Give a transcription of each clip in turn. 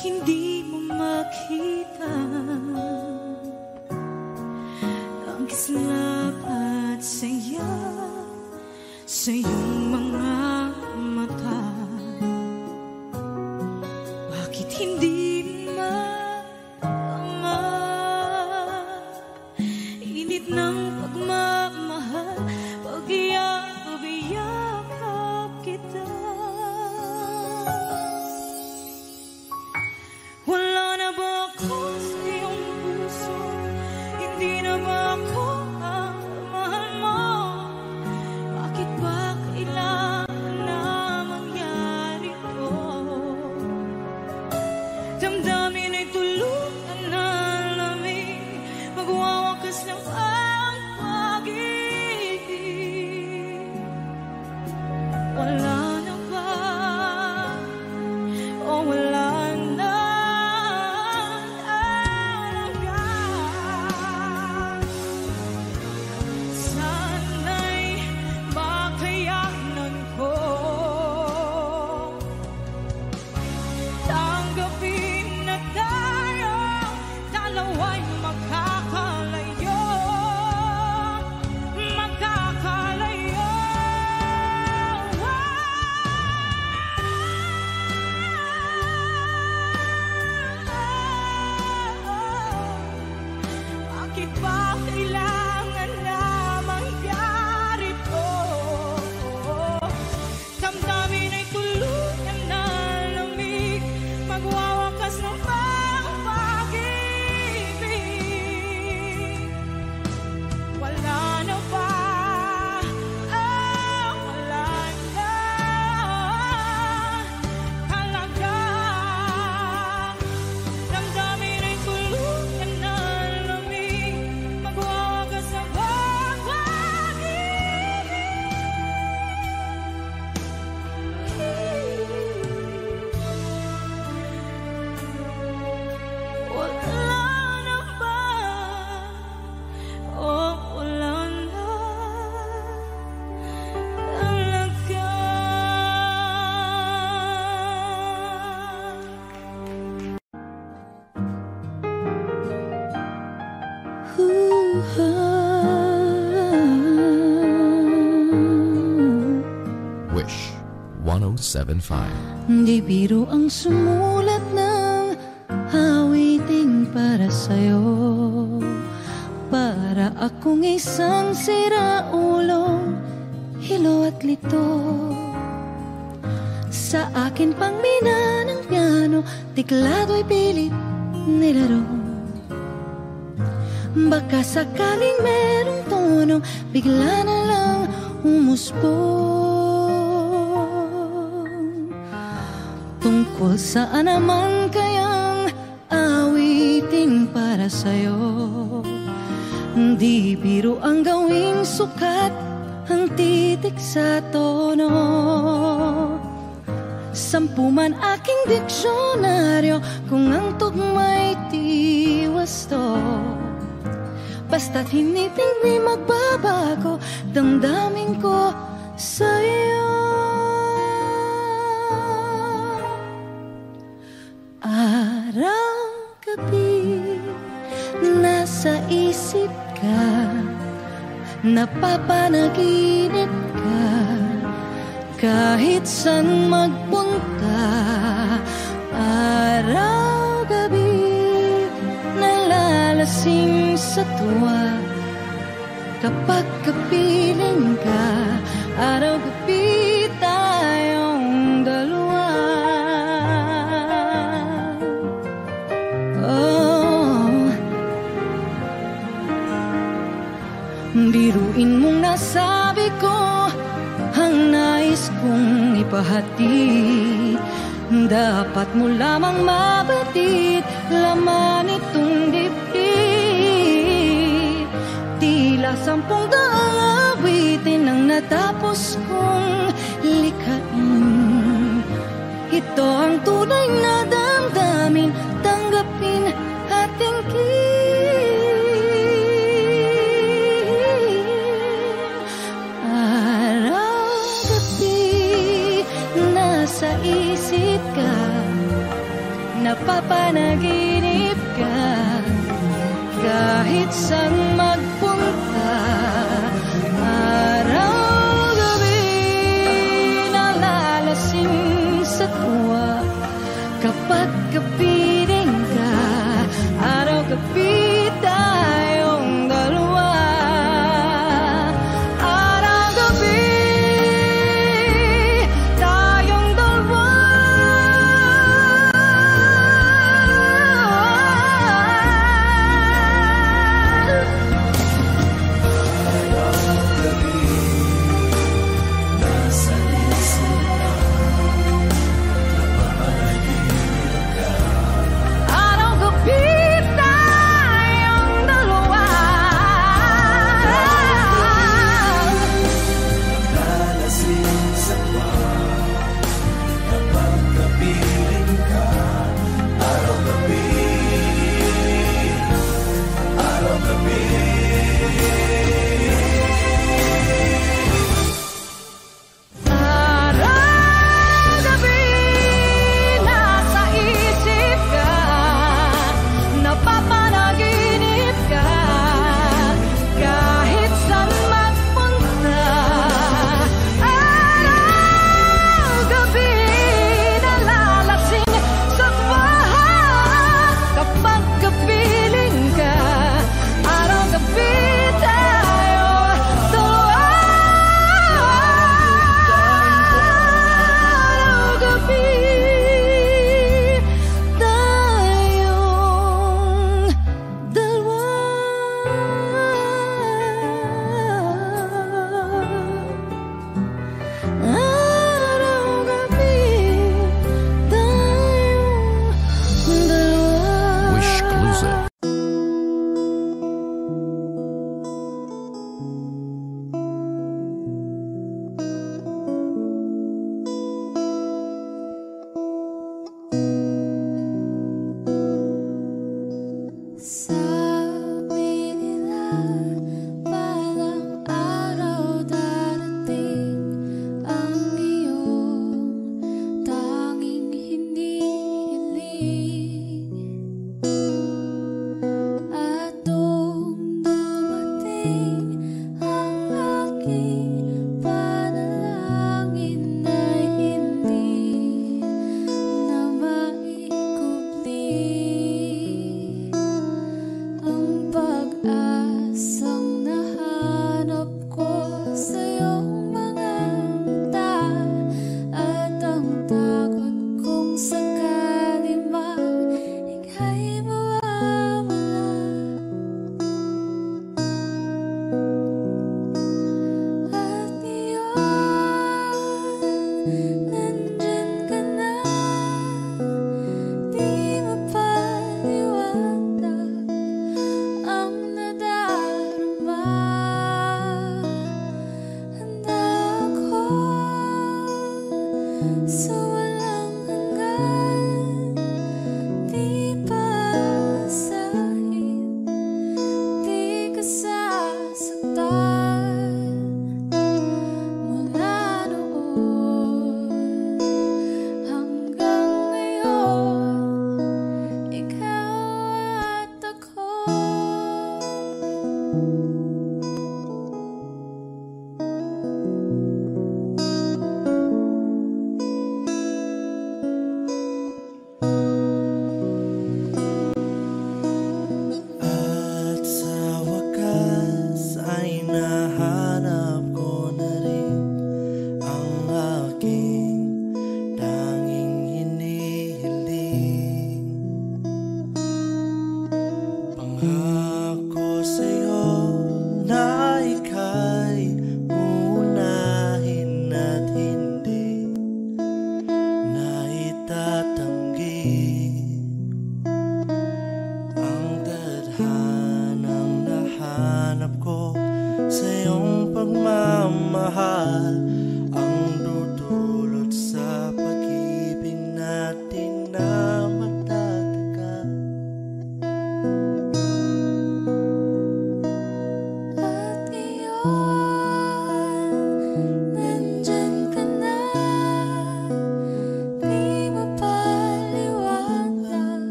hindi mo makita ang kislap at saya sa iyong mga mata. Bakit hindi maama init ng pagmamahal, pag-iyakap kita? Wala na ba ako sa iyong puso? Hindi na ba ako ang mahal mo? Bakit ba kailangan na mangyari to? Damdamin ay tuluyan na lamig, magwawakas ng ang pag-ibig. Wala na ba? O wala na? Sana'y makayanan ko tanggapin na tayo dalawa'y magkakalayo, magkakalayo. Bakit ba kailangan na mangyari to? Damdamin ay tuluyan na lamig, magwawakas ng pag-ibig. Wala na ba? Wala na talaga. Damdamin ay tuluyan na lamig, magwawakas ng pag-ibig. Wala na ba? O wala na talaga. Wish 1075. Di biro ang sumulat ng awiting para sa'yo, para akong isang siraulo, hilo at lito. Sa akin pang mina ng piano, tiklado'y pilit nilaro. Baka sakaling merong tono, bigla na lang umusbong. Tungkol saan naman kayang awiting para sa'yo? Di biro ang gawing sukat, ang titik sa tono. 10 man aking diksyonaryo, kung ang tugma'y tiwas to. Basta't hindi magbabago, damdamin ko sa'yo. Araw-gabi, nasa isip ka, napapanaginip ka, kahit saan magpunta. Araw-gabi, nalalasing sa tuwa, kapag kapiling ka. Araw-gabi tayong dalawa. Biruin mong nasabi ko ang nais kong ipahati. Dapat mo lamang mabatid laman itong dibdib. Tila 10 daang awitin ang natapos kong likhain. Ito ang tunay na damdamin, tanggapin at tingin. Araw-gabi, nasa isip ka, napapanaginip ka. Kahit saan magpunta, araw-gabi nalalasing sa tuwa. Kapag kapiling ka, araw-gabi tayong dalawa. Araw-gabi tayong dalawa.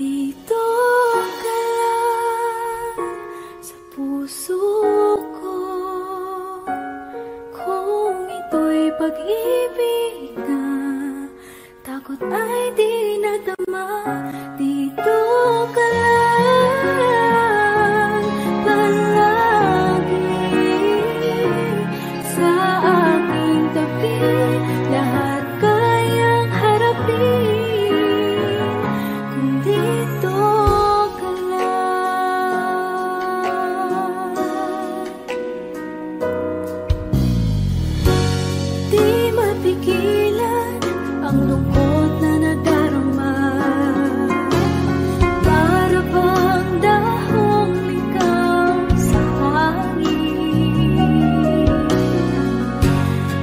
Dito ka lang sa puso ko, kung ito'y pag-ibig na takot ay di nadama. Dito ka lang palagi sa aking tabi, lahat kayang harapin kung dito ka lang. Di mapigilan ang lungkot na nadarama, para bang dahong ligaw sa hangin.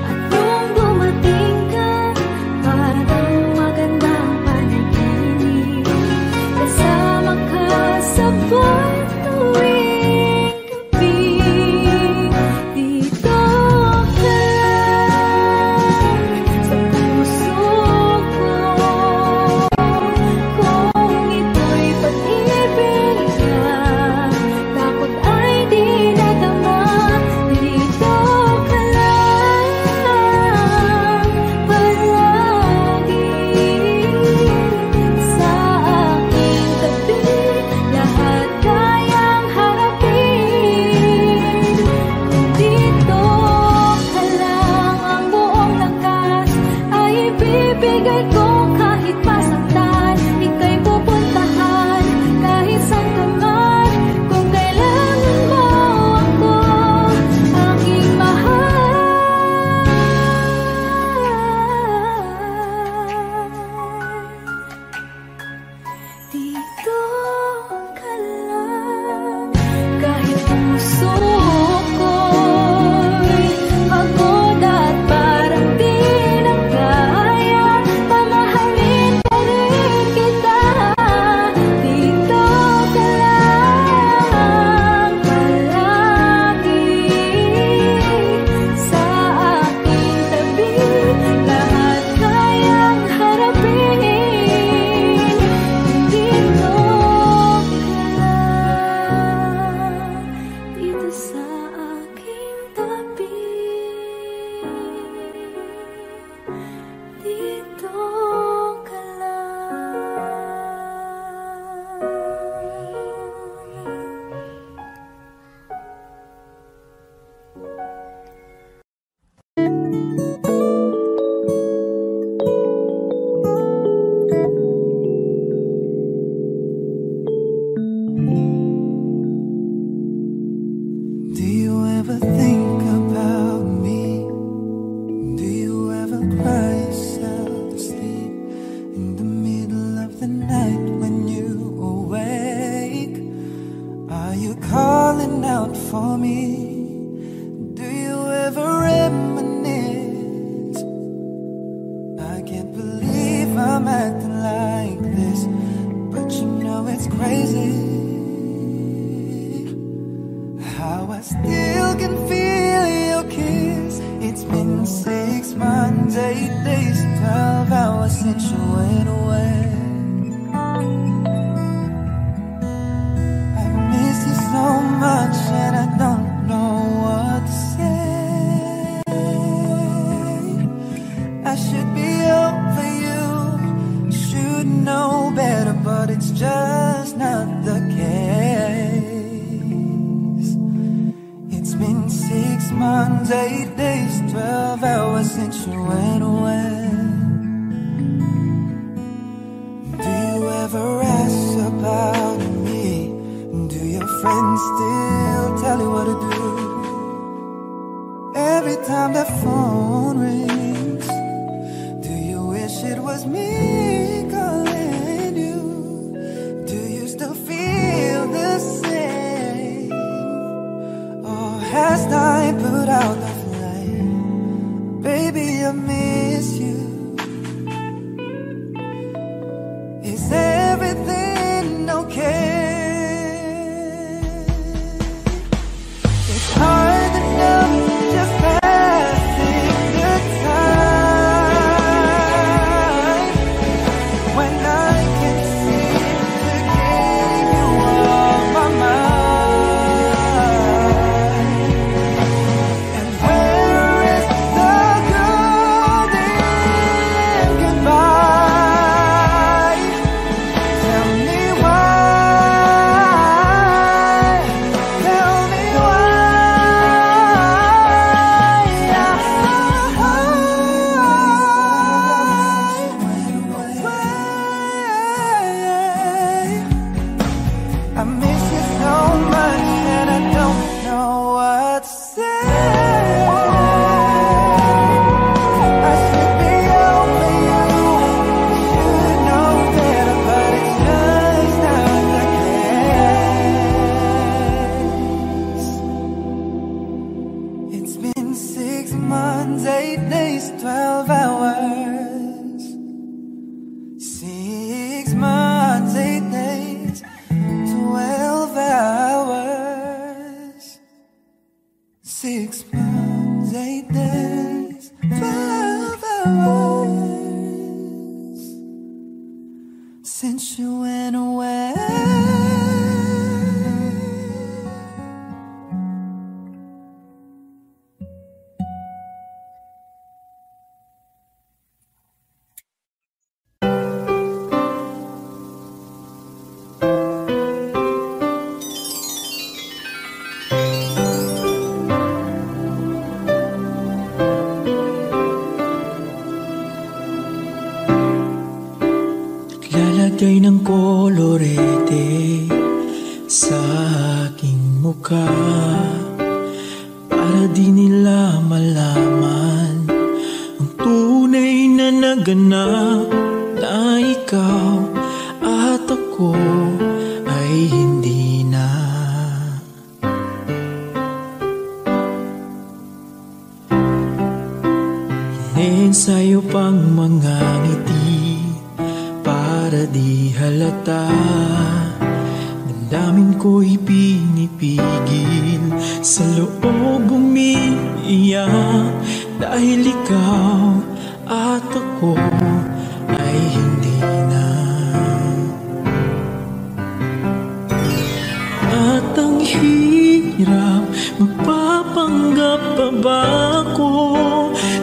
At nung dumating ka, parang magandang panaginip, kasama ka sa buwan tuwing gabi. Dito ka lang sa puso ko, kung ito'y pag-ibig na takot ay di nadama. Dito ka lang palagi sa aking tabi, lahat kayang harapin kung dito ka lang. Ang buong lakas ay ibibigay ko, kahit masaktan ika'y pupuntahan, kahit saan ka man, kung kailangan mo ako, aking mahal. Dito ka lang, kahit puso ko'y pagod at parang di na kaya, mamahalin pa rin kita. Dito ka lang palagi sa aking tabi, lahat kayang harapin kung dito ka lang. Dito sa aking tabi, dito ka lang. Do you ever think about me? Do you ever cry yourself to sleep in the middle of the night when you awake? Are you calling out for me? Do you ever reminisce? I can't believe I'm acting like this, but you know it's crazy how I still can feel your kiss. It's been 6 months, 8 days, 12 hours since you went away. I miss you so much and I don't know what to say. I should be over you, should know better, but it's just not the case. It's been 6 months, 8 days, 12 hours since you went away. Do you ever ask about me? Do your friends still tell you what to do? Every time the phone rings, do you wish it was me calling you? Do you still feel the same? Or has time put out the flame? Baby, I miss you. Is everything okay? It's hard enough just passing the time. went away. Lalagay ng kolorete sa aking mukha para di nila malaman ang tunay na naganap, na ikaw at ako ay hindi na. Ine-ensayo pang mga ngiti para di halata, damdamin ko'y pinipigil, sa loob umiiyak, dahil ikaw at ako ay hindi na. At ang hirap, magpapanggap pa ba ako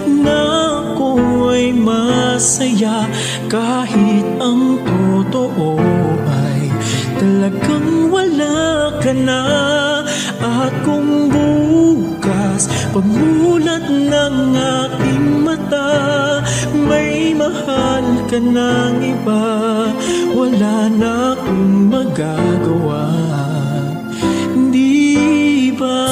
na ako ay masaya, kahit ang totoo ay talagang wala ka na. At kung bukas pagmulat ng aking mata, may mahal ka ng iba, wala na akong magagawa, di ba?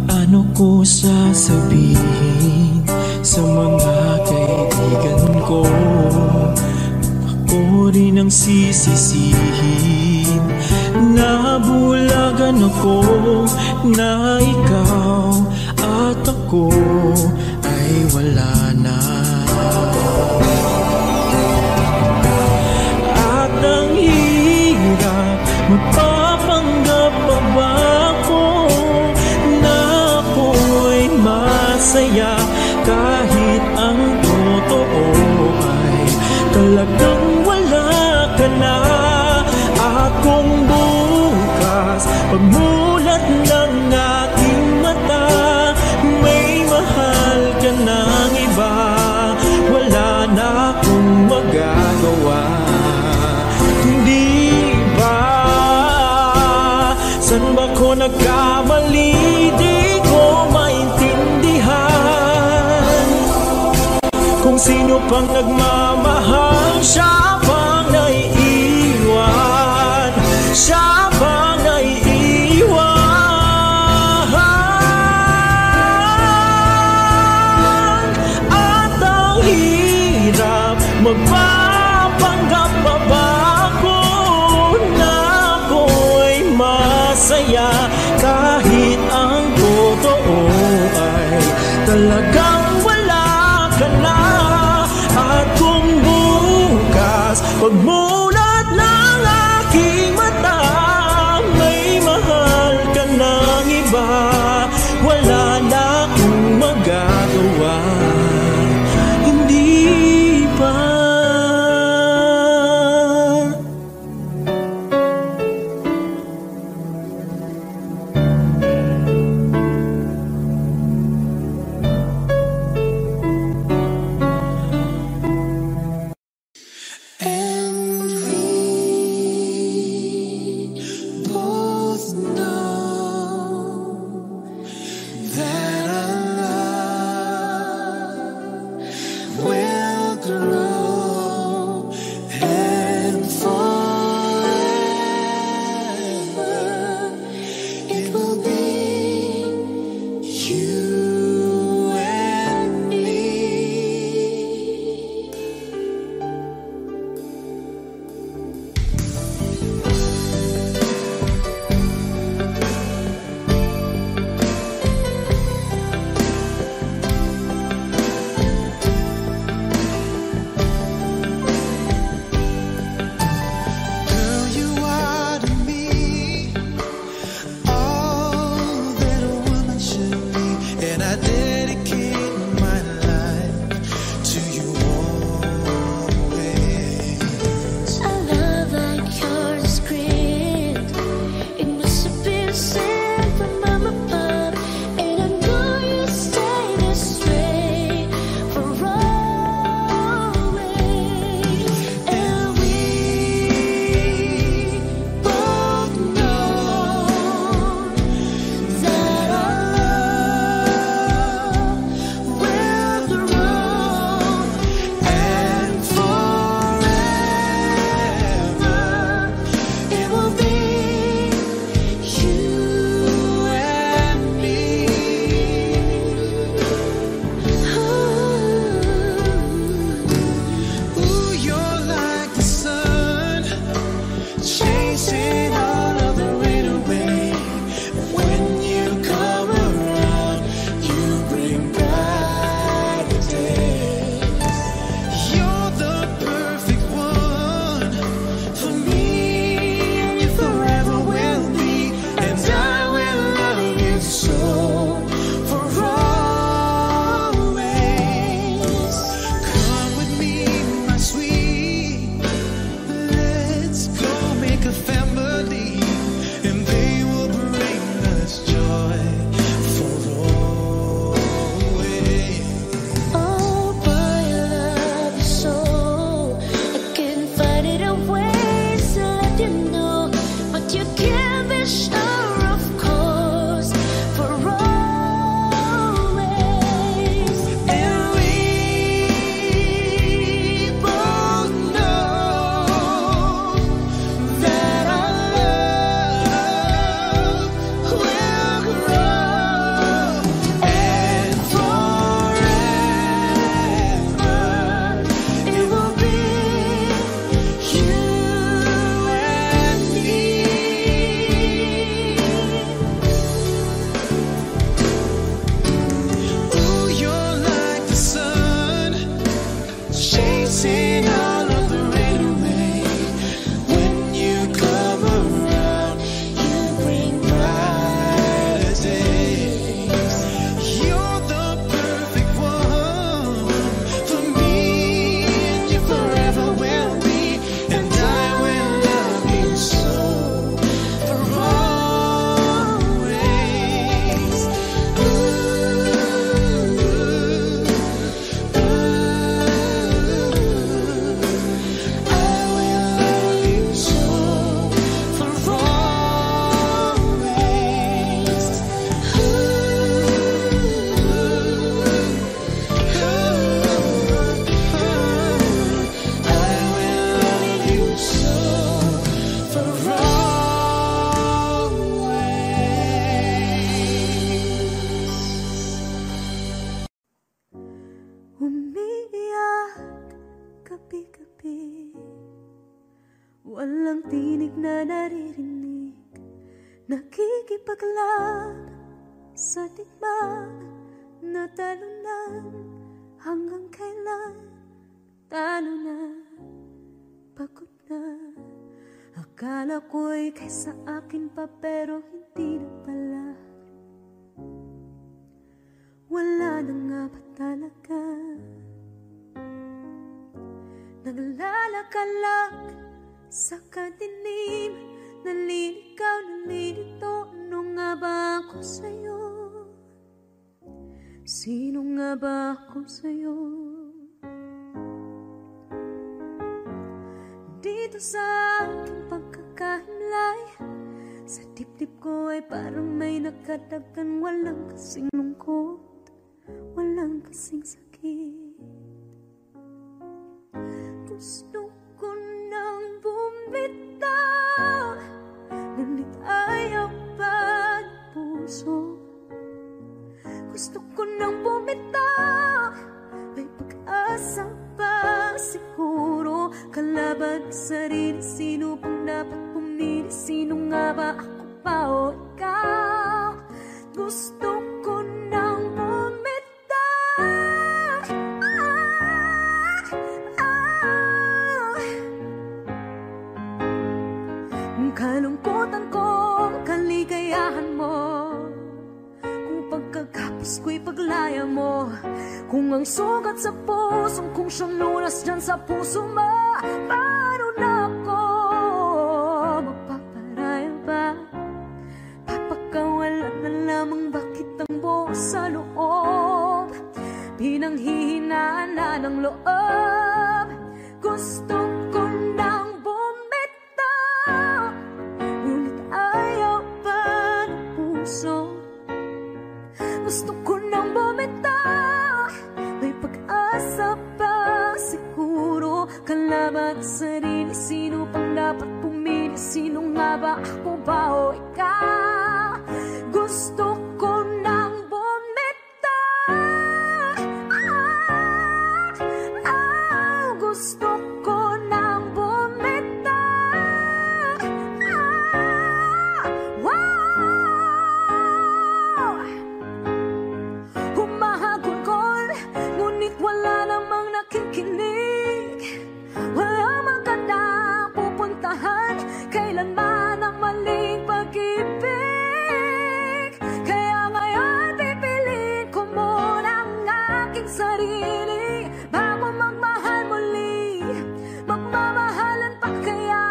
Paano ko sasabihin sa mga kaibigan ko, ako rin ang sisisihin, nabulagan ako na ikaw at ako ay wala na. At ang hirap, magpapanggap pa ba ako na ako ay masaya, kahit ang totoo ay talagang wala ka na. At kung bukas pagmulat ng aking mata, may mahal ka ng iba, wala na akong magagawa, di ba? San ba ko nagkamali? Di ko maintindihan kung sino pang nagmamahal, siya pang naiiwan, siya pang naiiwan. At ang hirap, magpapanggap pa ba ako na ako'y masaya, kahit ang totoo ay talagang wala ka na. At kung bukas walang tinig na naririnig, nakikipaglaban sa digmaan na talunan. Hanggang kailan talo na, pagod na. Akala ko'y kaysa akin pa, pero hindi na pala. Wala na nga ba talaga? Naglalakalag sa kadilim, naliligaw, nalilito. Ano nga ba ako sa'yo? Sino nga ba ako sa'yo? Dito sa aking pagkakahimlay, sa dibdib ko ay parang may nakadagdan. Walang kasing lungkot, walang kasing sakit. Gusto ko nang bumitaw, ngunit ayaw pa ng puso. Gusto ko nang bumitaw, may pag-asa pa siguro. Kalaban sa sarili, sino pang dapat pumili? Sino nga ba, ako pa o ikaw? Gusto ko nang bumitaw, kalungkutan ko, kaligayahan mo. Kung pagkagapos ko'y paglaya mo, kung ang sugat sa pusong kung siyang lunas dyan sa puso mo, paano na ako magpaparaya ba? Papakawalan na lamang, bakit ang buo sa loob? Pinanghihinaan na ng loob. Gusto ko nang bumitaw, ngunit ayaw pa ng puso. Gusto ko nang bumitaw, may pag-asa pa siguro. Kalaban sa sarili, sino pang dapat pumili? Sino nga ba, ako ba o ikaw? Gusto ko nang bumitaw, gusto ko nang bumitaw, humahagulgol, ngunit wala namang nakikinig. Wala magandang pupuntahan, kailanman ang maling pag-ibig. Kaya ngayon pipiliin ko muna ang aking sarili bago magmahal muli. Magmamahalan pa kaya,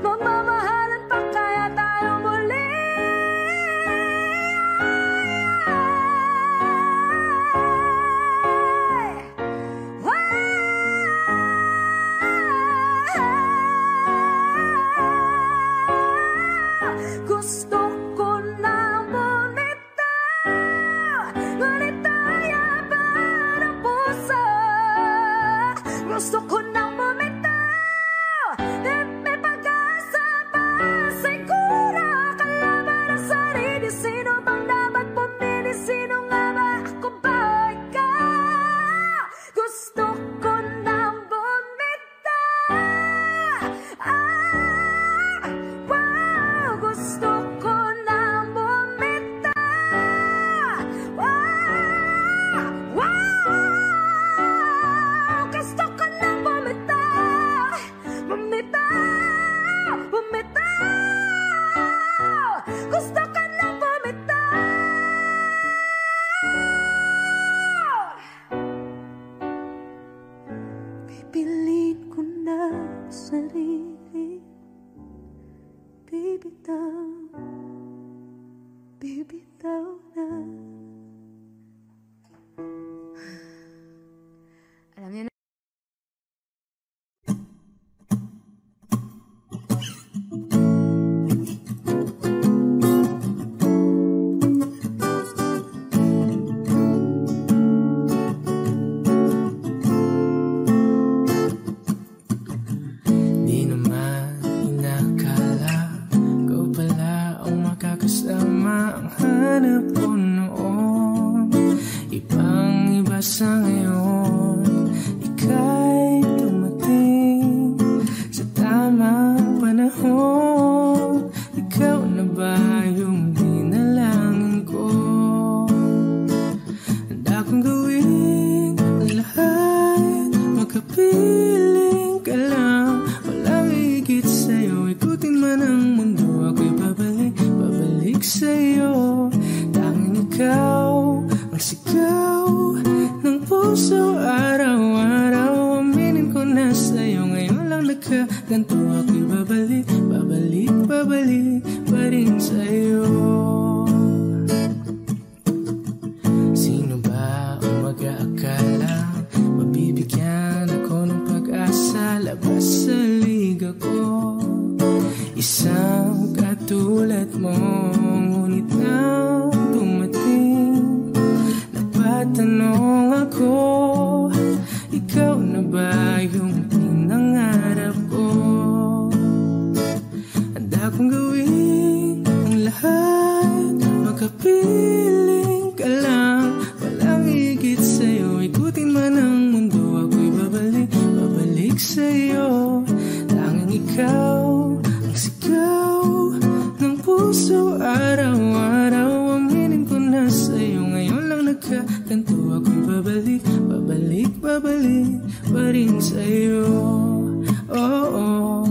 magmamahalan pa kaya tayo muli? Gusto ko nang bumitaw, ngunit ayaw pa ng puso. Gusto ko nang bumitaw, may pag-asa pa siguro. Kalaban ang sarili, sino bang dapat pumili? Sino nga ba, ako ba o ikaw? Gusto ko nang bumitaw, gusto ko nang bumitaw, gusto ko nang bumitaw, bumitaw, bumitaw, gusto ko nang bumitaw. Pipiliin ko na sarili, bibitaw, bibitaw na. Alam niyo na. Di naman inakala ko pala ang makakasama. Ang hanap ko noon, ibang-iba sa ngayon. Ika'y dumating sa tamang panahon. ikutin man ang mundo, ako'y babalik, babalik sa'yo. Tanging ikaw ang sigaw ng puso araw-araw. Aminin ko na sa'yo, ngayon lang nagkaganto. Ako'y babalik, babalik, babalik pa rin sa'yo. Sino ba ang mag-aakala mabibigyan ako ng pag-asa? Labas sa liga ko, isang katulad mo. Ngunit nang dumating, napatanong ako, ikaw na ba yung pinangarap ko? Handa kong gawin ang lahat, makapiling ka lang, walang higit sa'yo. Ikutin man ang mundo, ako'y babalik, babalik sa'yo. Tanging ikaw ang sigaw ng puso araw-araw. Aminin ko na sa'yo, ngayon lang nagkaganto. Ako'y babalik, babalik, babalik pa rin sa'yo. Oh, oh,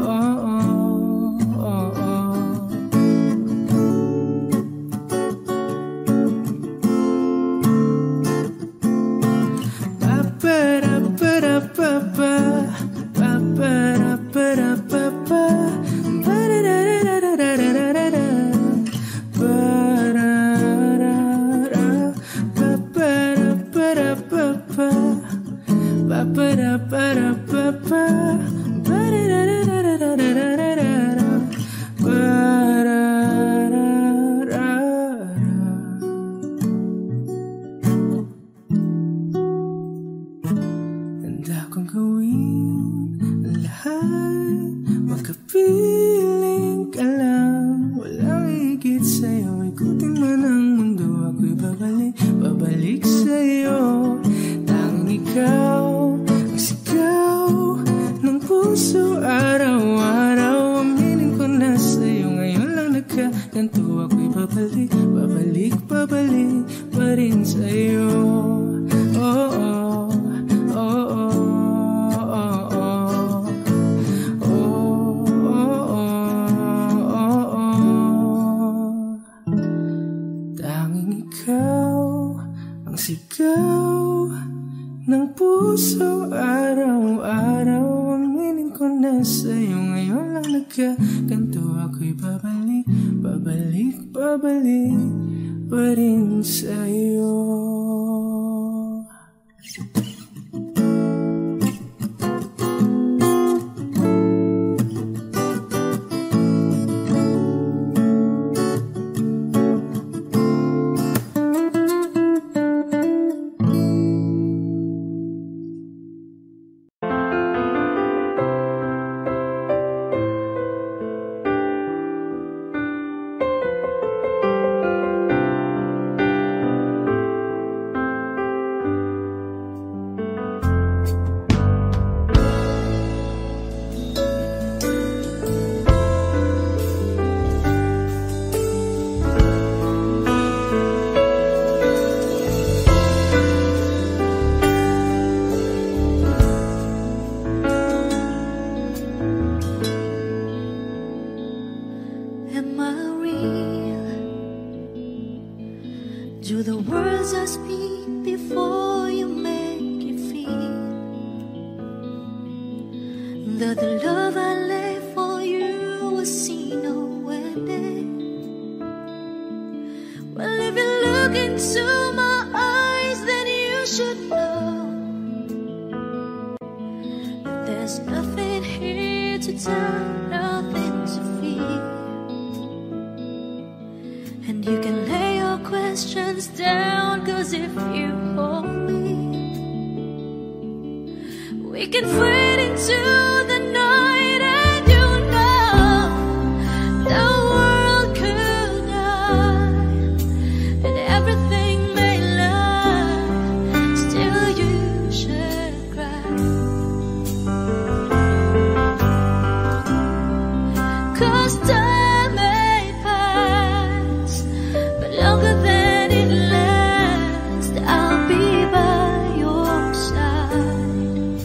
oh, oh, oh, oh. Pa-pa-ra-pa-ra-pa-pa, pa-pa-ra-pa-ra-pa-pa, ba-da-da-da-da-da-da-da-da, ba-ra-ra-ra, pa-pa-ra-pa-ra-pa-pa, pa-pa-ra-pa-ra-pa-pa, ba-da-da-da-da-da-da-da-da, ba-ra-ra-ra. Handa kong gawin ang lahat, makapiling ka lang, walang higit sa'yo. Ikutin man ang mundo, ako'y babalik, babalik sa'yo. Tanging ikaw ang sigaw ng puso araw-araw. Aminin ko na sa'yo, ngayon lang nagkaganto. Ako'y babalik, babalik, babalik pa rin sa'yo. Oh, oh, oh, oh, oh, oh, oh, oh, oh. Tanging ikaw ang sigaw ng puso araw-araw. Aminin ko na sa'yo, ngayon lang nagkaganto. Ako'y babalik, babalik, babalik pa rin sa'yo. Am I real? Do the words I speak before you make you feel that the love I left for you was seen nowhere there? Well, if you look into my eyes, then you should know that there's nothing here to tell, nothing to feel. And you can lay your questions down, 'cause if you hold me, we can fade into the night. And you know the world could die and everything may lie, still you should cry. 'Cause time may pass, but longer than it lasts, I'll be by your side.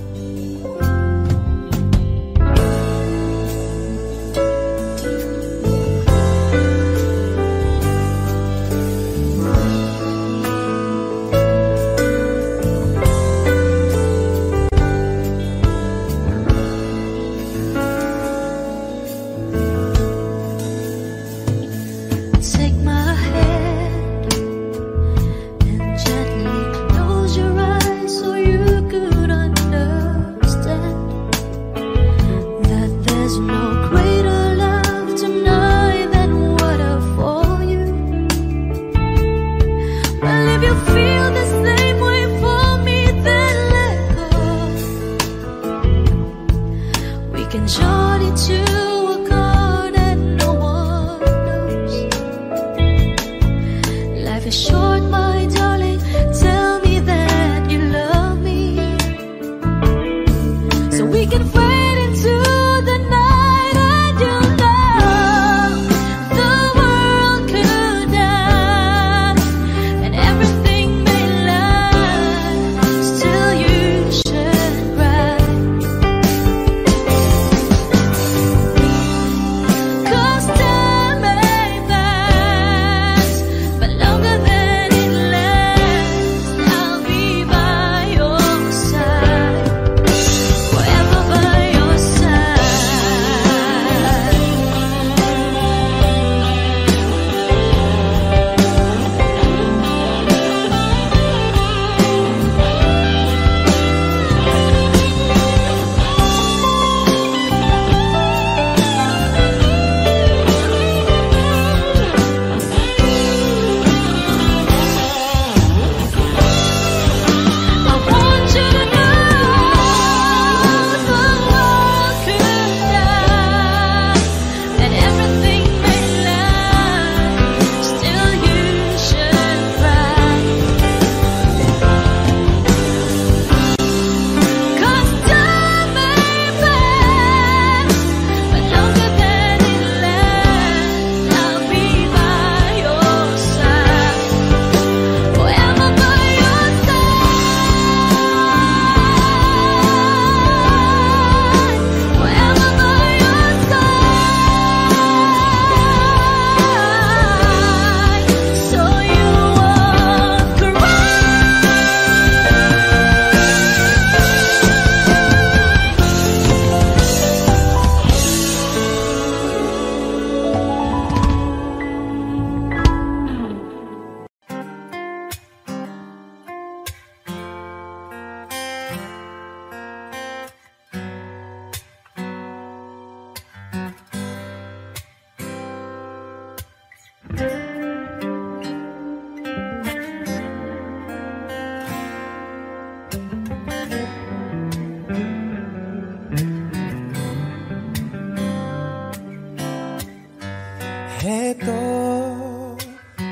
Heto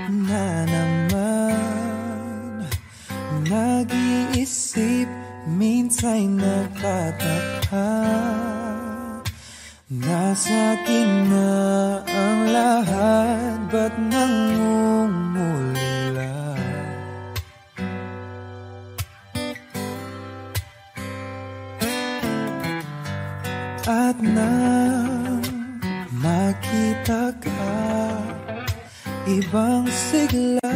na naman, nag-iisip, minsan'y nagtataka. Nasa akin na ang lahat, ba't nangungulila? At nang makita ka, ibang sigla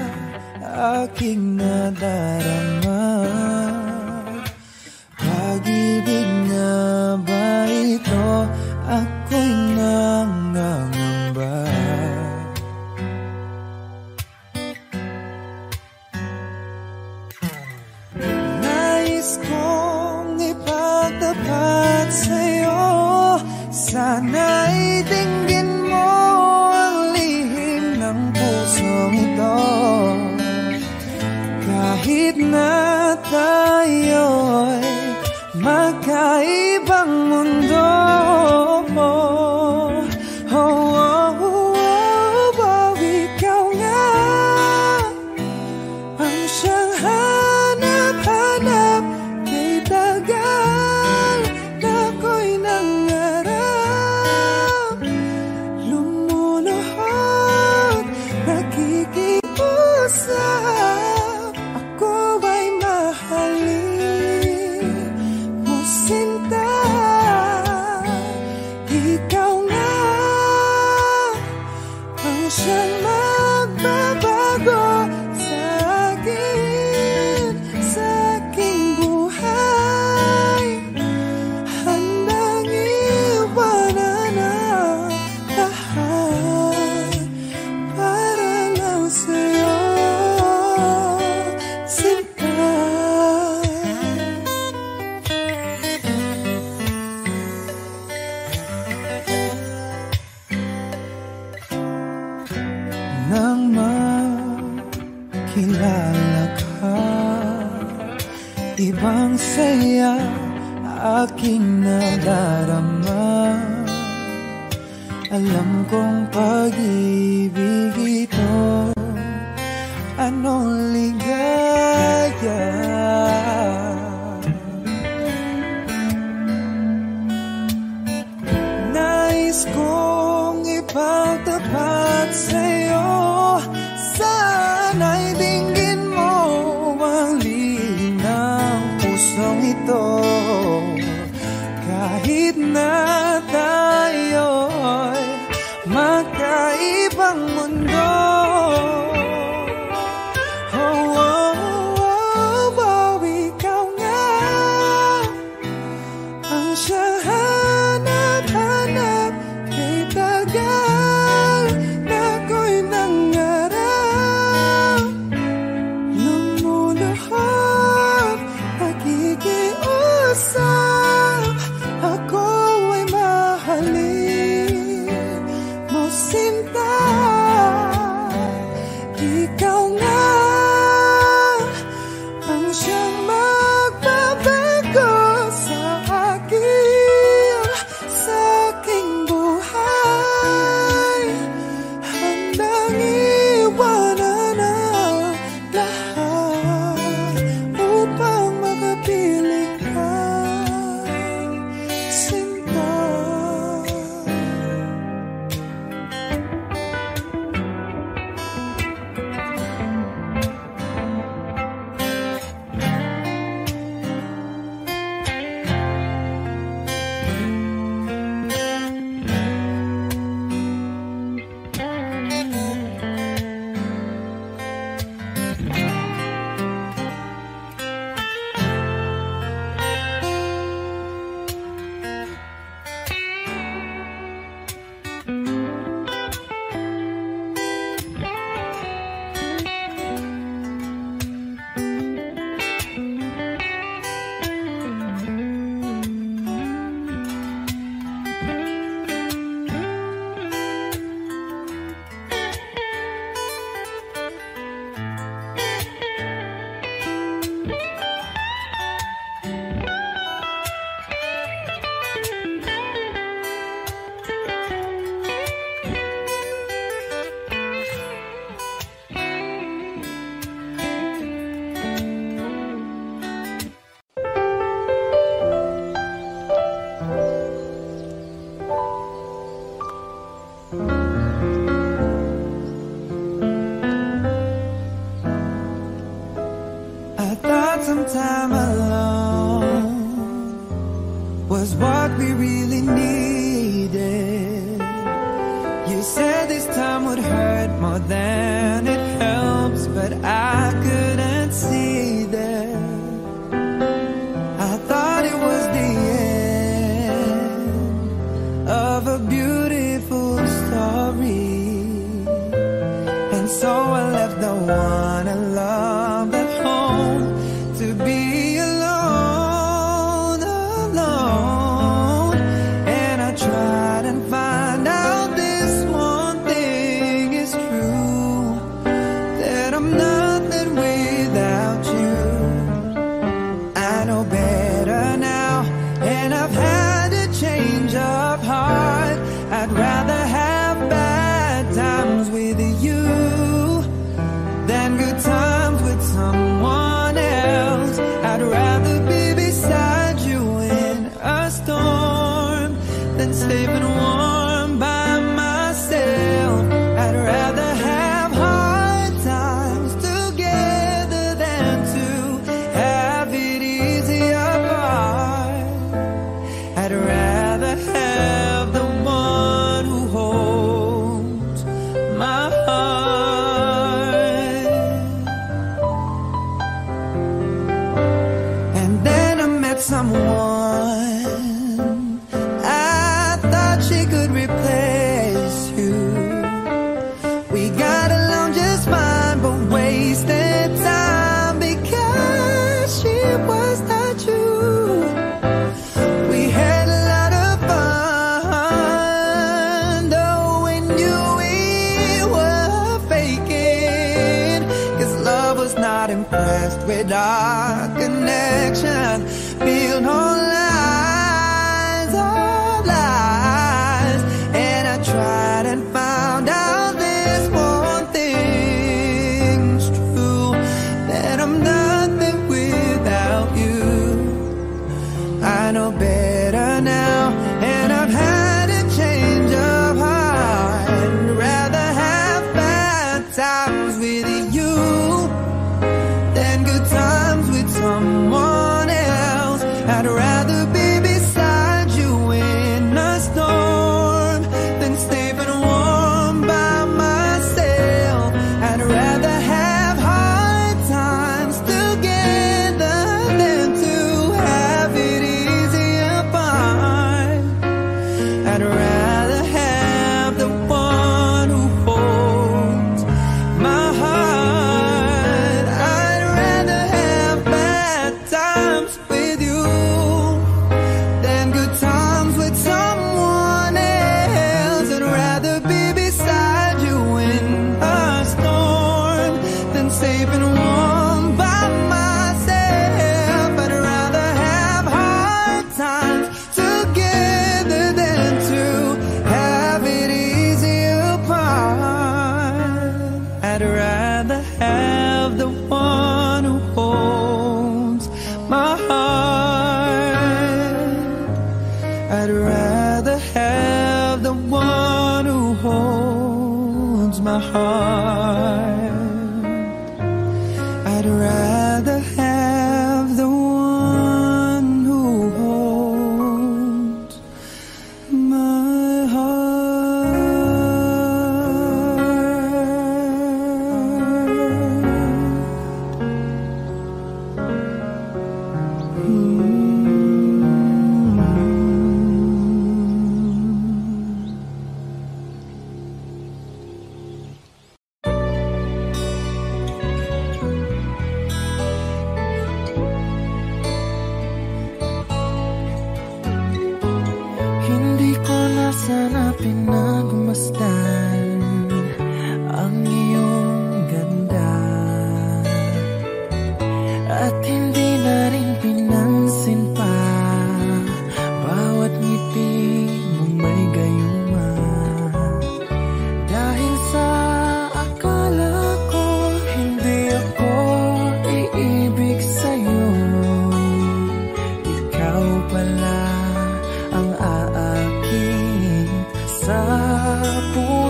aking nadarama. Pag-ibig na ba ito? Ako'y nangangamba. Nais kong ipagtapat sa'yo, sana'y dinggin mo ang lihim ng pusong ito. Kahit na tayo'y magkaibang mundo, ikaw nga ang siyang hanap-hanap. Kay tagal na ako'y nangarap, lumuluhod, nakikiusap. Ako ay mahalin mo, sinta. Ikaw nga ang siyang magbabago sa aking buhay. Handang iwanan ang lahat para lang sa'yo, sinta. Nang makilala ka, ibang saya aking nadarama. Alam kong pag-ibig ito, anong ligaya. Nais kong ipagtapat sa'yo, sana'y dinggin mo ang lihim ng pusong ito. Kahit na tayo'y magkaibang mundo, ikaw nga ang siyang hanap-hanap. Kay tagal na ako'y I thought some time alone was what we really needed. You said this time would hurt more than it helps, but I couldn't see that. I thought it was the end of a beautiful story, and so I left the one I loved at home to be alone, alone. And I tried and find out this one thing is true, that I'm nothing without you. I know better now, and I've had a change of heart. I'd rather have bad times with you than good times with someone else. I'd rather be beside you in a storm than safe and warm by myself. I'd rather have hard times together than to have it easy apart. I'd rather have the one who holds my heart. And then I met someone I thought she could replace you. We got along just fine, but wasted time because she was not you. We had a lot of fun, though we knew we were faking, 'cause love was not impressed with our connection. Feel no lies, oh lies. And I tried and found out this one thing's true, that I'm nothing without you. I know better now, and I've had a change of heart. I'd rather have bad times with you than good times with someone else. I'd rather be beside you in a storm than safe and warm by myself. I'd rather have hard times together than to have it easy apart. I'd rather have the one who holds my heart. I'd rather have bad times with you than good times with someone else. I'd rather be beside you in a storm than safe and warm by myself. I'd rather have hard times together than to have it easy apart. I'd rather have the one who holds my heart. I'd rather have the one who holds my heart. I'd rather have the one who holds my heart.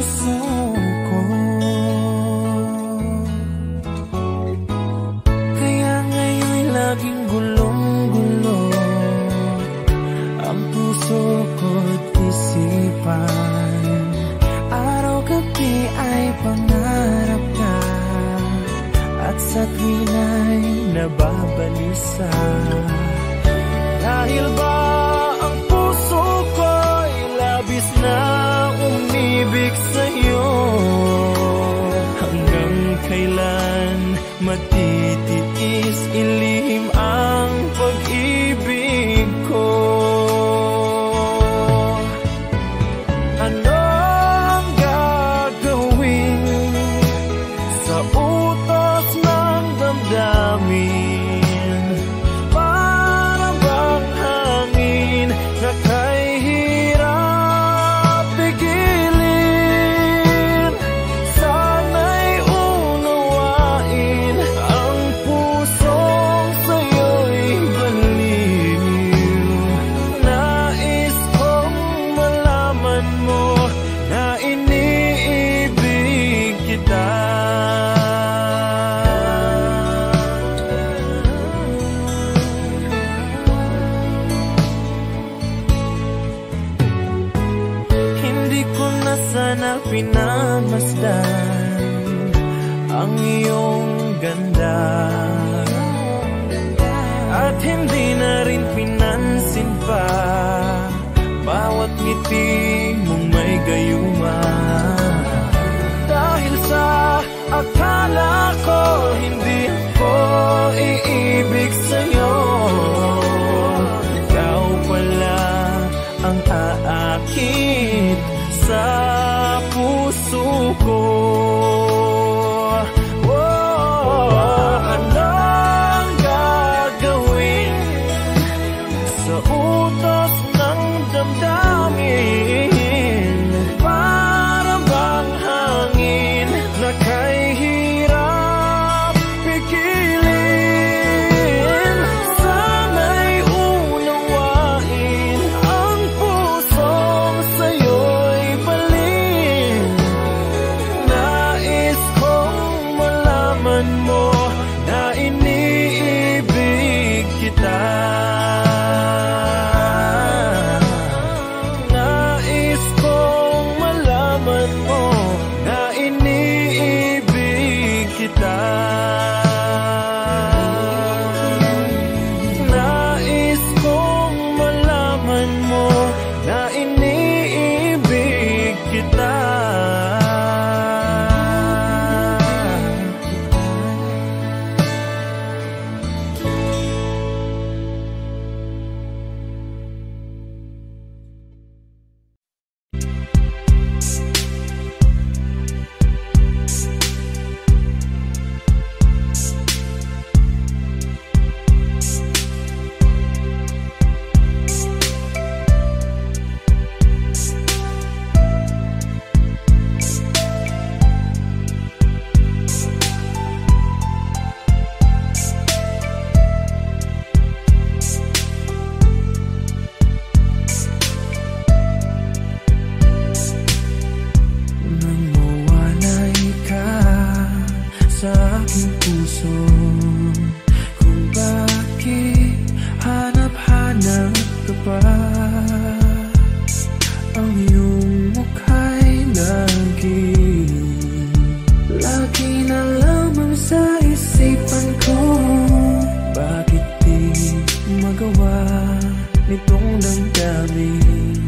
puso ko. Kaya ngayon'y laging gulong-gulo ang puso ko't isipan. Araw-gabi ay pangarap ka, at sa tuwina'y nababalisa. Dahil ba ang puso ko'y labis na umibig sa'yo? Hanggang kailan matitiis ilihim ang pag-ibig ko? Ano ang gagawin sa utos ng damdamin? Para bang hangin na kay hirap pigilin? Sana'y unawain ang pusong sa'yo'y baliw. Nais kong malaman mo na iniibig kita. Hindi ko na sana pinamasdan ang iyong ganda, at hindi na rin pinansin pa bawat ngiti mong may gayuma. Dahil sa akala ko hindi ko iibig sa'yo, ikaw pala ang aakit sa puso ko. Ano ang gagawin sa utos ng damdamin? Para bang hangin na kay hirap pigilin? Sana'y unawain ang pusong sa'yo'y balin. Nais kong malaman mo na iniibig kita. Nais kong malaman mo na iniibig kita. Nais kong malaman mo na iniibig kita. Nang mawalay ka sa aking puso, kung bakit hanap-hanap ka pa, ang iyong mukha'y lagi na lamang sa isipan ko. Bakit di magawa nitong damdamin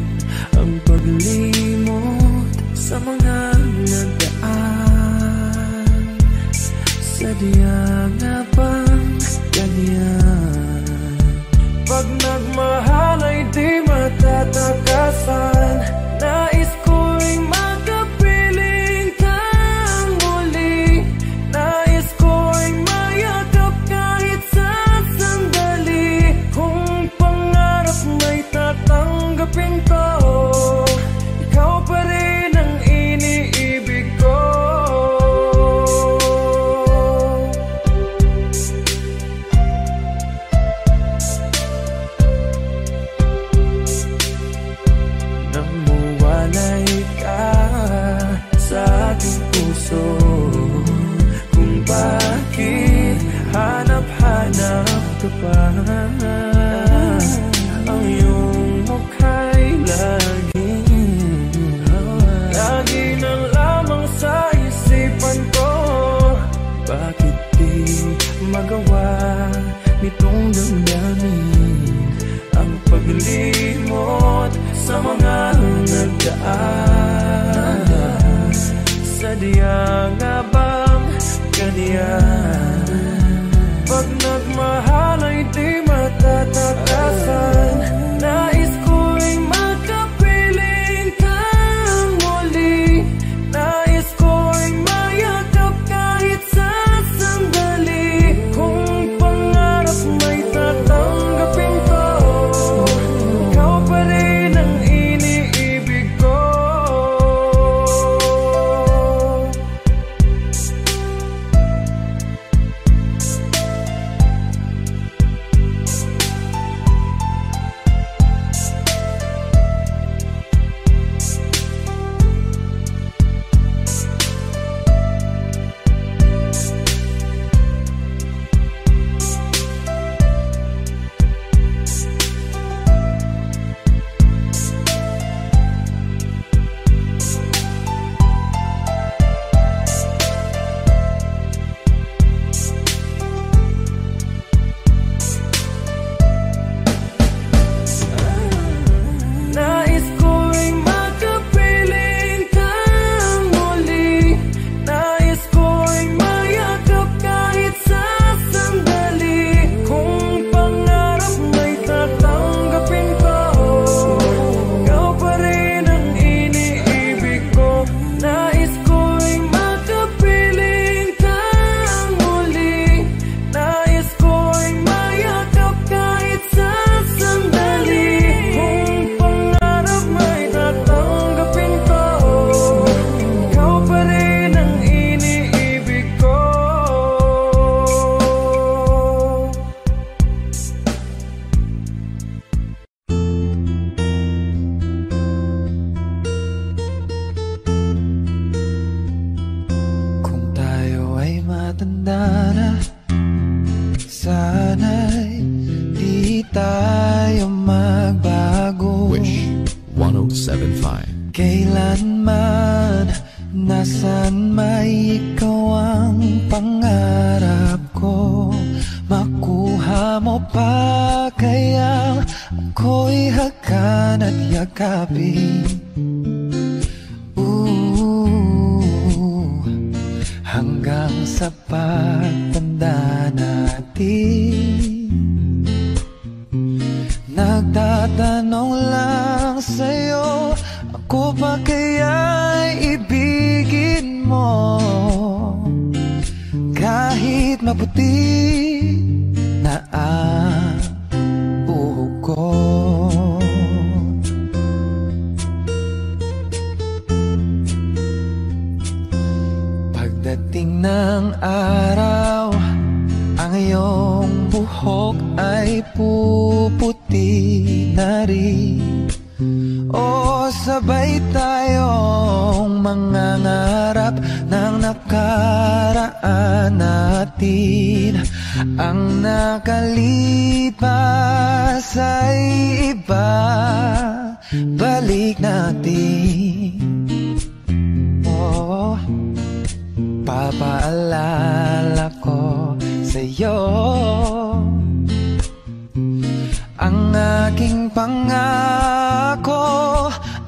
ang paglimot sa mga nagdaan? Sadya nga bang ganyan? Pag nagmahal ay di matatakasan. Nais ko'y makapiling kang muli. Nais ko'y mayakap kahit sa sandali. Kung pangarap may tatanggapin ko, ikaw pa rin ang iniibig ko. lagi na lamang sa isipan ko. Bakit di magawa nitong damdamin ang paglimot sa mga nagdaan? Sadya nga bang ganyan? Pag nagmahal ay di matatakasan. Nais ko'y makapiling kang muli. Nais ko'y mayakap kahit sa sandali. Kung pangarap may tatanggapin ko, ikaw pa rin ang iniibig ko. Sana'y di tayo magbago. Wish 107.5. Kailanman, nasan may ikaw ang pangarap ko. Makuha mo pa kaya ako'y hakan at yakapin. Hanggang sa pagtanda natin, nagtatanong lang sa'yo, ako ba kaya'y ibigin mo? Kahit maputi na ang buhok ko. Pagdating ng araw, ang iyong buhok ay puputi na rin. O sabay tayong mangangarap ng nakaraan natin. Ang nakalipas ay iba, balik natin. Oh, papaalala ko sa'yo ang aking pangako,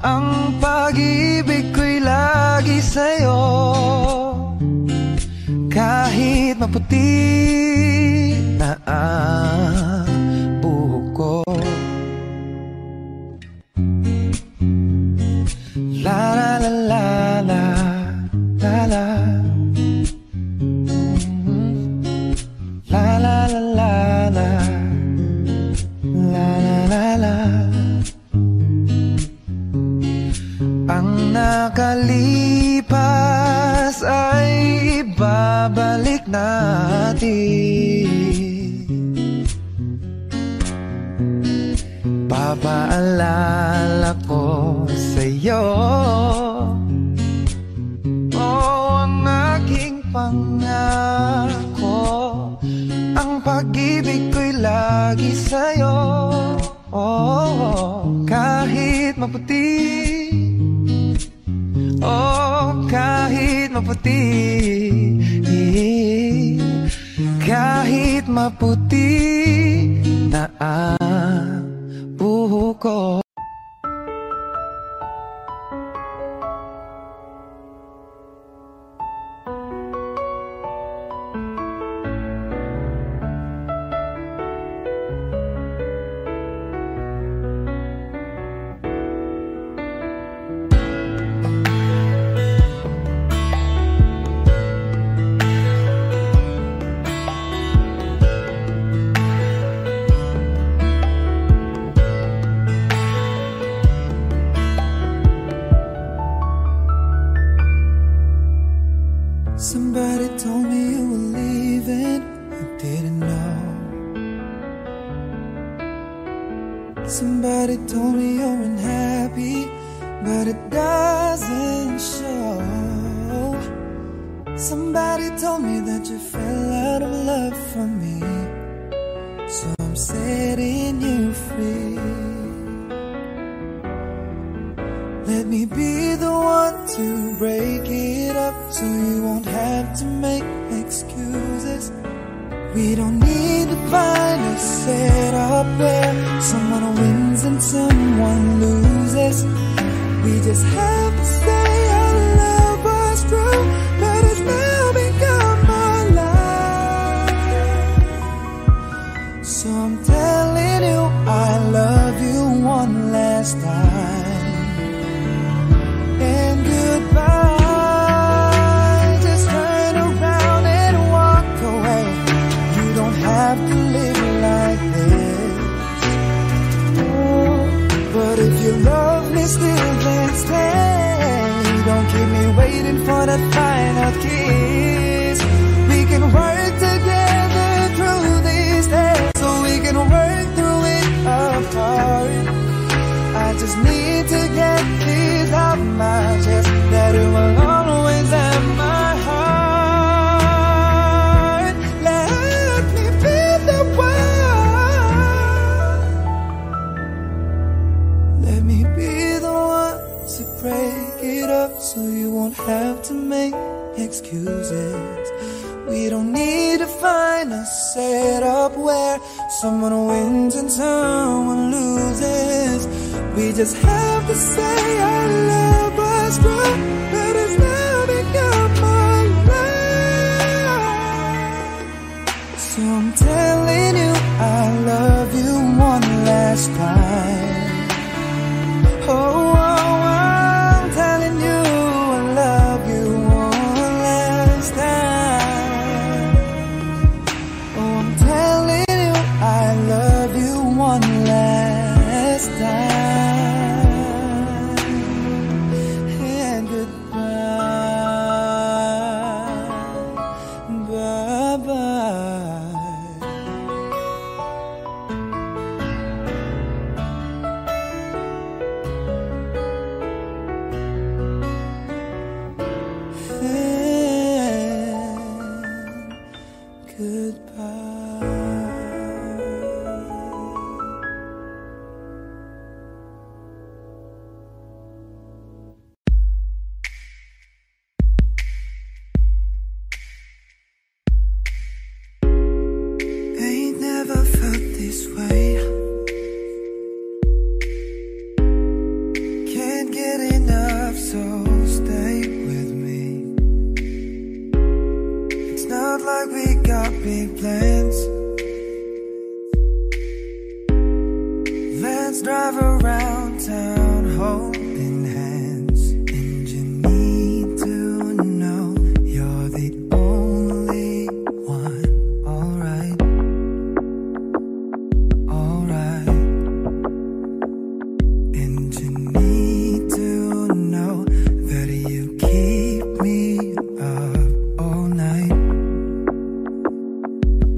ang pag-ibig ko'y lagi sa'yo. Kahit maputi na ang buhok ko. La la la la la la la. La la la la la. La la la la. Ang nakalipas ay ibabalik natin. Papaalala ko sa'yo, oh, ang aking pangako, ang pag-ibig ko'y lagi sa'yo. Oh, kahit maputi, oh, maputi, kahit maputi na ang buhok ko. Somebody told me you were leaving, I didn't know. Somebody told me you're unhappy, but it doesn't show. Somebody told me that you fell out of love for me, so I'm setting you free. Let me be the one to break it up, so you won't have to make excuses. We don't need to find a setup where someone wins and someone loses. We just have to say our love was true, but it's now become our life. So I'm telling you I love you one last time. And goodbye, just turn around and walk away. You don't have to live like this. Oh, but if you love me still, then stay. Don't keep me waiting for that final kiss. We can work together through these days, so we can work through it apart. I just need to get this off my chest, that it will always have my heart. Let me be the one. Let me be the one to break it up, so you won't have to make excuses. We don't need to find a setup where someone wins and someone loses. We just have to say our love was true, but it's now become our life. So I'm telling you I love you one last time. Oh, I'm telling you I love you one last time. Oh, I'm telling you I love you one last time.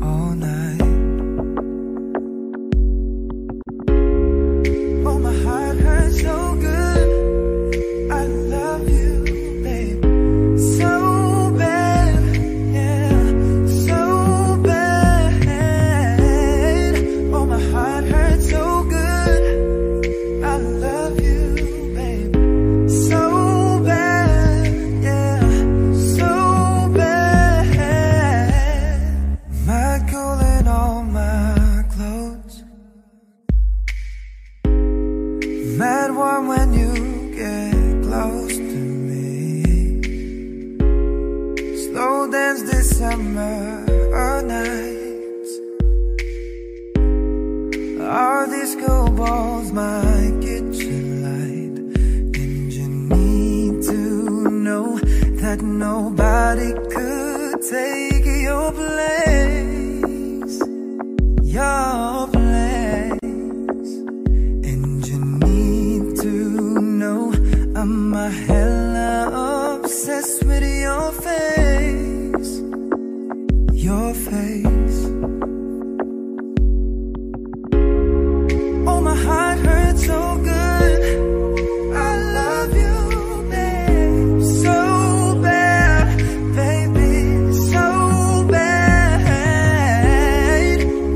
all summer nights. Our disco balls might get you light, and you need to know that nobody could take your place, your place. And you need to know I'm a hella obsessed with your face, your face. Oh, my heart hurts so good. I love you, babe, so bad, baby, so bad.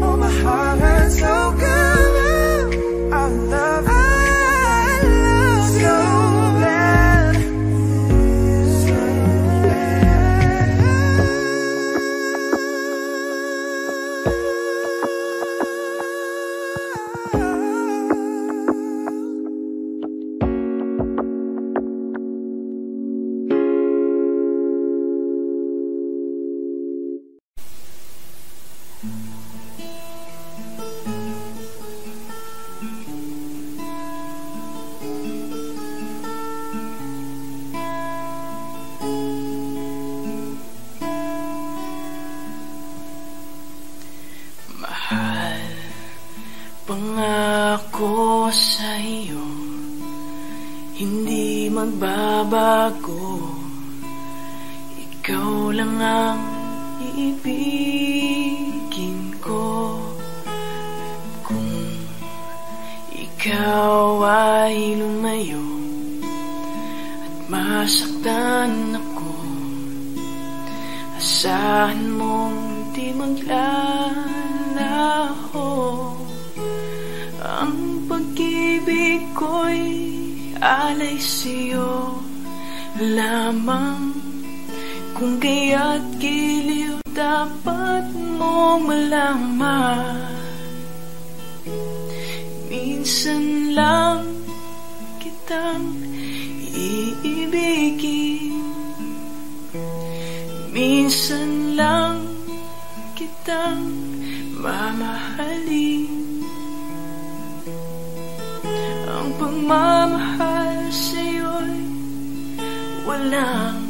Oh, my heart hurts so good. I love you. Pangako sa'yo, hindi magbabago. Ikaw lang ang iibigin ko. Kung ikaw ay lumayo at masaktan ako, asahan mong di maglalaho. Ang pag-ibig ko'y alay sa'yo lamang. Kung kaya't giliw dapat mong malaman. Minsan lang kitang iibigin, minsan lang kitang mamahalin. Ang pagmamahal sa'yo'y walang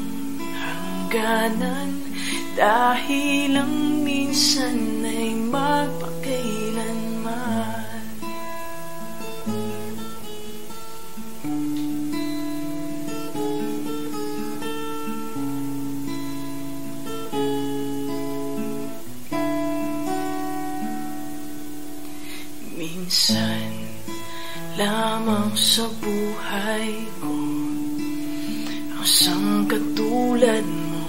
hangganan, dahil lang minsan ay magpakailanman. Minsan lamang sa buhay ko ang sangkatulad mo.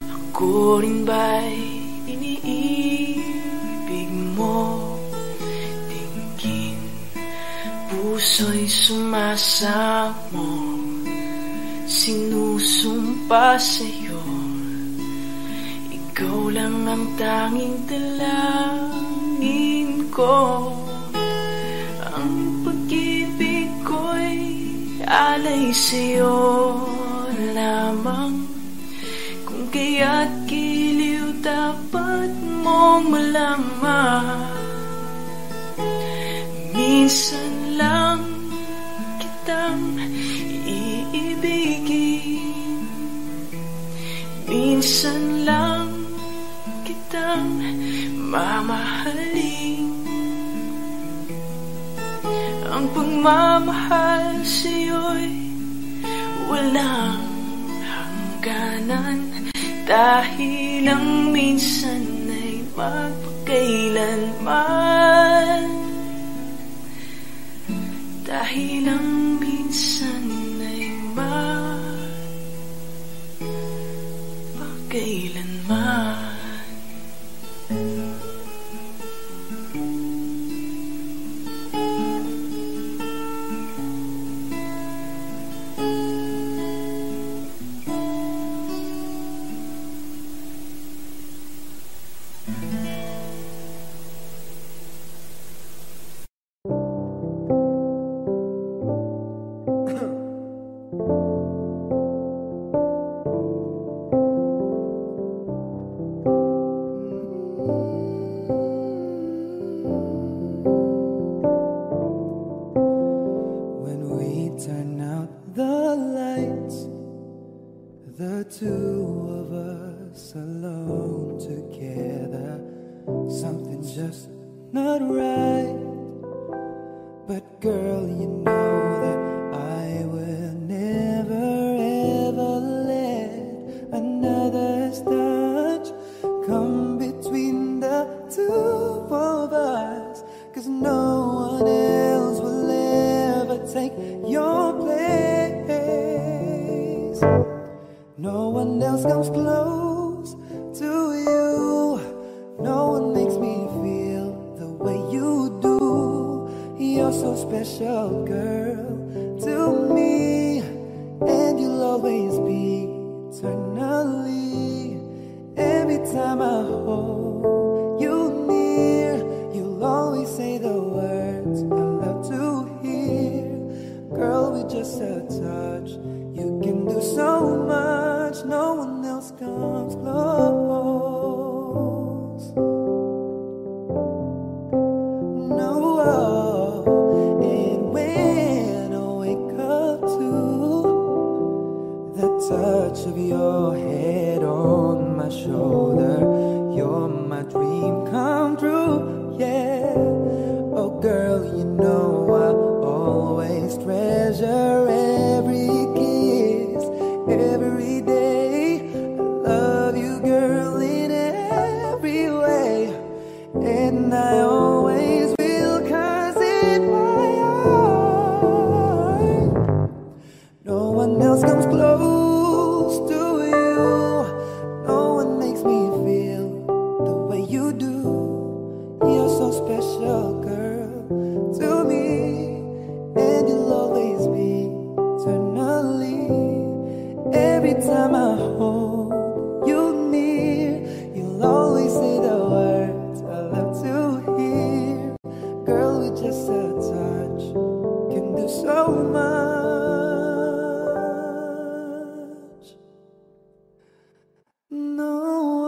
Ako rin ba'y iniibig mo? Tingin, puso'y sumasamo, sinusumpa sa'yo. Ikaw lang ang tanging dalangin ko. Ang pag-ibig ko'y alay sa'yo lamang. Kung kaya't giliw dapat mong malaman. Minsan lang kitang iibigin, minsan lang kitang mamahalin. Ang pagmamahal sa'yo'y walang hangganan, dahil lang minsan ay magpakailanman. Dahil lang minsan ay magpakailanman. nights, the two of us alone together, something's just not right. But girl, you know that I will never ever let another's touch come between the two of us, 'cause no one else will ever take your place. No one else comes close to you. No one makes me feel the way you do. You're so special, girl, to me, and you'll always be eternally. Every time I hold you near, you'll always say the words I love to hear. Girl, with just a touch, you can do so much. No one else comes close. No, and when I wake up to the touch of your head on my shoulder, you're my dream come true, yeah. Oh girl, you know I always treasure every kiss, every day. I love you, girl, in every way, and I always will, 'cause in my heart no one else comes close to you. No one makes me feel the way you do. You're so special, girl, to me, and you'll always be eternally. Every time I hold you near, you'll always say the words I love to hear. Girl, with just a touch, can do so much. No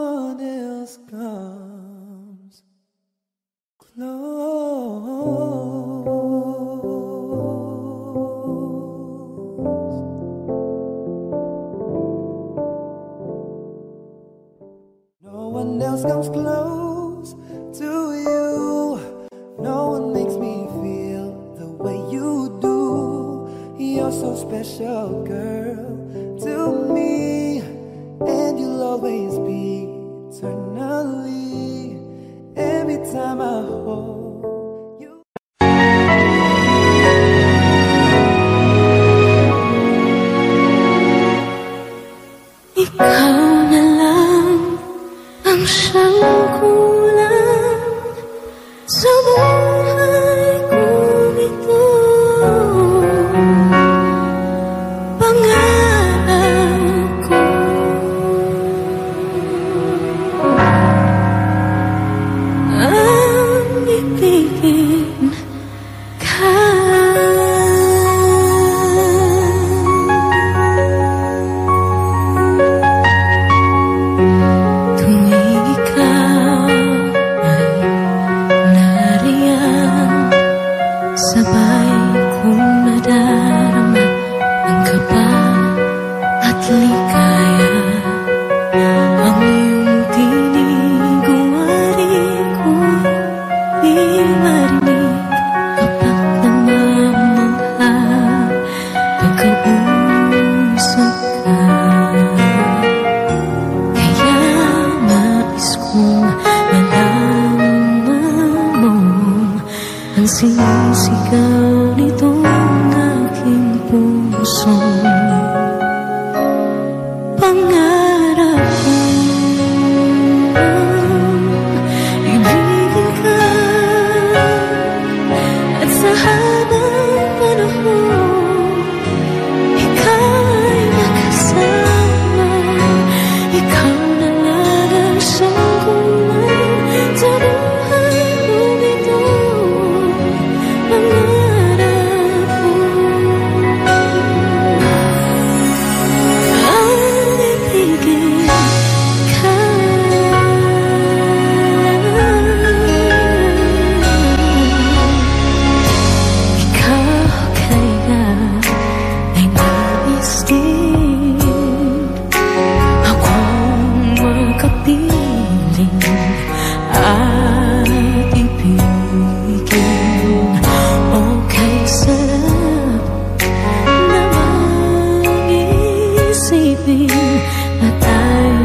one else comes close. No one else comes close to you. No one makes me feel the way you do. You're so special, girl, to me, and you'll always be eternally. Every time I hold you. Ikaw na lang ang siyang kulang sa buhay kong ito. Pangarap ko ang ibigin ka. Tuwing ikaw ay nariyan, sabay kong nadarama ang kaba at ligaya. Ang iyong tinig wari ko di marinig kapag namamangha pagkausap ka. Kaya nais kong malaman mo ang sinisigaw nitong aking puso. isipin na tayo